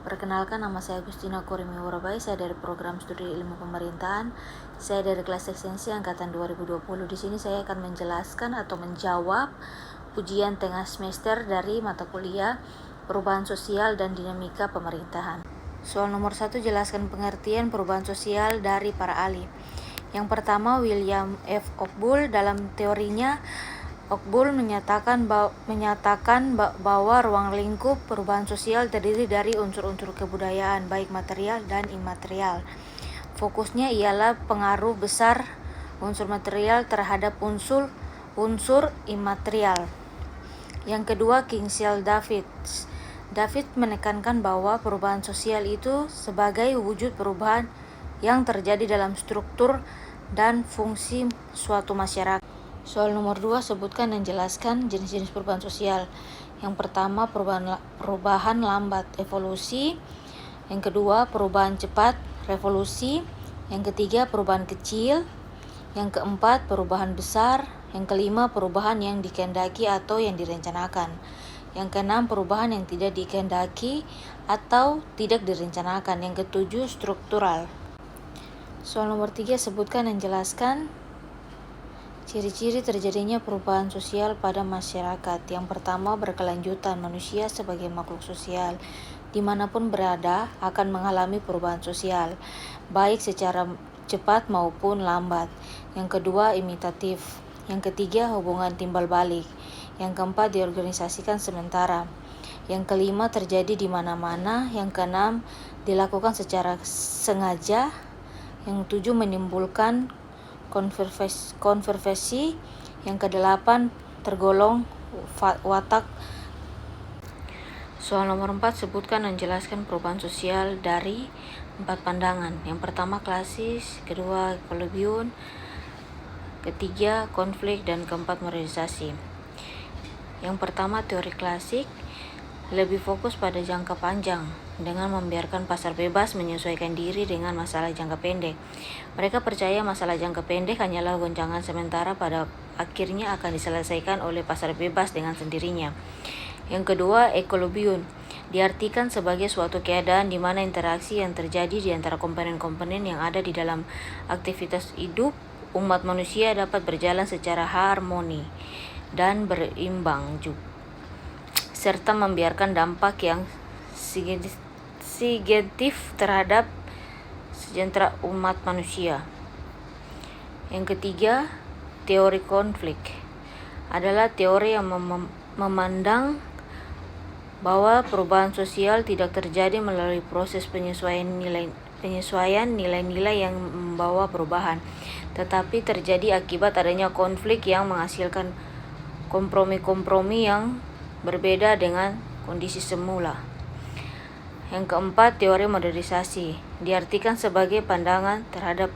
Perkenalkan, nama saya Agustina Korimi Warabai. Saya dari program studi ilmu pemerintahan. Saya dari kelas ekstensi angkatan 2020. Di sini saya akan menjelaskan atau menjawab ujian tengah semester dari mata kuliah perubahan sosial dan dinamika pemerintahan. Soal nomor 1, jelaskan pengertian perubahan sosial dari para ahli. Yang pertama, William F. Ockbull. Dalam teorinya, Ockbull menyatakan bahwa ruang lingkup perubahan sosial terdiri dari unsur-unsur kebudayaan, baik material dan imaterial. Fokusnya ialah pengaruh besar unsur material terhadap unsur imaterial. Yang kedua, Kingsley David menekankan bahwa perubahan sosial itu sebagai wujud perubahan yang terjadi dalam struktur dan fungsi suatu masyarakat. Soal nomor 2, sebutkan dan jelaskan jenis-jenis perubahan sosial. Yang pertama, perubahan lambat, evolusi. Yang kedua, perubahan cepat, revolusi. Yang ketiga, perubahan kecil. Yang keempat, perubahan besar. Yang kelima, perubahan yang dikehendaki atau yang direncanakan. Yang keenam, perubahan yang tidak dikehendaki atau tidak direncanakan. Yang ketujuh, struktural. Soal nomor 3, sebutkan dan jelaskan ciri-ciri terjadinya perubahan sosial pada masyarakat. Yang pertama, berkelanjutan. Manusia sebagai makhluk sosial, dimanapun berada, akan mengalami perubahan sosial, baik secara cepat maupun lambat. Yang kedua, imitatif. Yang ketiga, hubungan timbal balik. Yang keempat, diorganisasikan sementara. Yang kelima, terjadi di mana-mana. Yang keenam, dilakukan secara sengaja. Yang tujuh, menimbulkan konversi. Yang kedelapan, tergolong watak. Soal nomor 4, sebutkan dan jelaskan perubahan sosial dari 4 pandangan. Yang pertama, klasis. Kedua, ekologium. Ketiga, konflik. Dan keempat, modernisasi. Yang pertama, teori klasik lebih fokus pada jangka panjang dengan membiarkan pasar bebas menyesuaikan diri dengan masalah jangka pendek. Mereka percaya masalah jangka pendek hanyalah goncangan sementara, pada akhirnya akan diselesaikan oleh pasar bebas dengan sendirinya. Yang kedua, ekologium diartikan sebagai suatu keadaan di mana interaksi yang terjadi di antara komponen-komponen yang ada di dalam aktivitas hidup umat manusia dapat berjalan secara harmoni dan berimbang juga, serta membiarkan dampak yang sigentif terhadap sejahtera umat manusia. Yang ketiga, teori konflik adalah teori yang memandang bahwa perubahan sosial tidak terjadi melalui proses penyesuaian nilai-nilai yang membawa perubahan, tetapi terjadi akibat adanya konflik yang menghasilkan kompromi-kompromi yang berbeda dengan kondisi semula. Yang keempat, teori modernisasi diartikan sebagai pandangan terhadap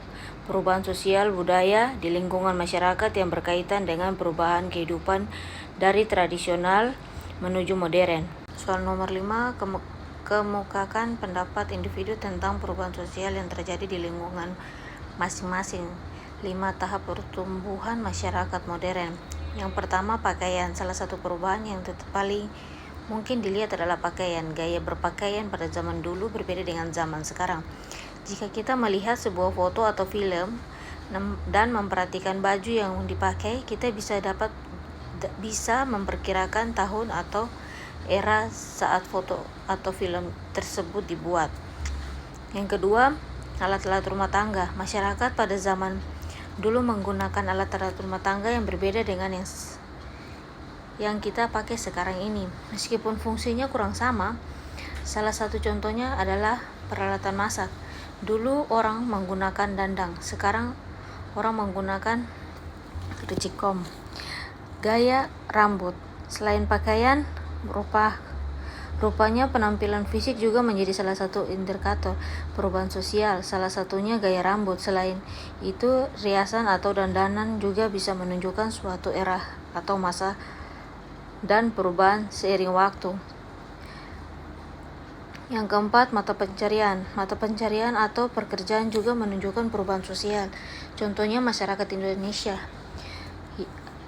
perubahan sosial budaya di lingkungan masyarakat yang berkaitan dengan perubahan kehidupan dari tradisional menuju modern. Soal nomor 5, kemukakan pendapat individu tentang perubahan sosial yang terjadi di lingkungan masing-masing. 5 tahap pertumbuhan masyarakat modern. Yang pertama, pakaian. Salah satu perubahan yang paling mungkin dilihat adalah pakaian. Gaya berpakaian pada zaman dulu berbeda dengan zaman sekarang. Jika kita melihat sebuah foto atau film dan memperhatikan baju yang dipakai, kita bisa memperkirakan tahun atau era saat foto atau film tersebut dibuat. Yang kedua, alat-alat rumah tangga. Masyarakat pada zaman dulu menggunakan alat-alat rumah tangga yang berbeda dengan yang kita pakai sekarang ini. Meskipun fungsinya kurang sama, salah satu contohnya adalah peralatan masak. Dulu orang menggunakan dandang, sekarang orang menggunakan kericikom. Gaya rambut. Selain pakaian, rupanya penampilan fisik juga menjadi salah satu indikator perubahan sosial, salah satunya gaya rambut. Selain itu, riasan atau dandanan juga bisa menunjukkan suatu era atau masa dan perubahan seiring waktu. Yang keempat, mata pencarian. Mata pencarian atau pekerjaan juga menunjukkan perubahan sosial. Contohnya masyarakat Indonesia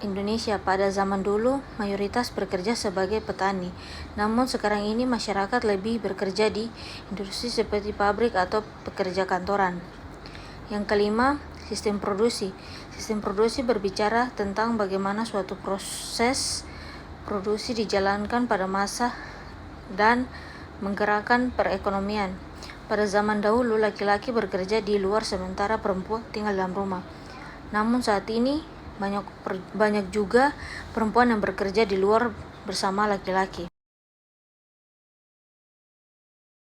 Indonesia pada zaman dulu mayoritas bekerja sebagai petani, namun sekarang ini masyarakat lebih bekerja di industri seperti pabrik atau pekerja kantoran. Yang kelima, sistem produksi. Sistem produksi berbicara tentang bagaimana suatu proses produksi dijalankan pada masa dan menggerakkan perekonomian. Pada zaman dahulu, laki-laki bekerja di luar sementara perempuan tinggal dalam rumah. Namun saat ini banyak juga perempuan yang bekerja di luar bersama laki-laki.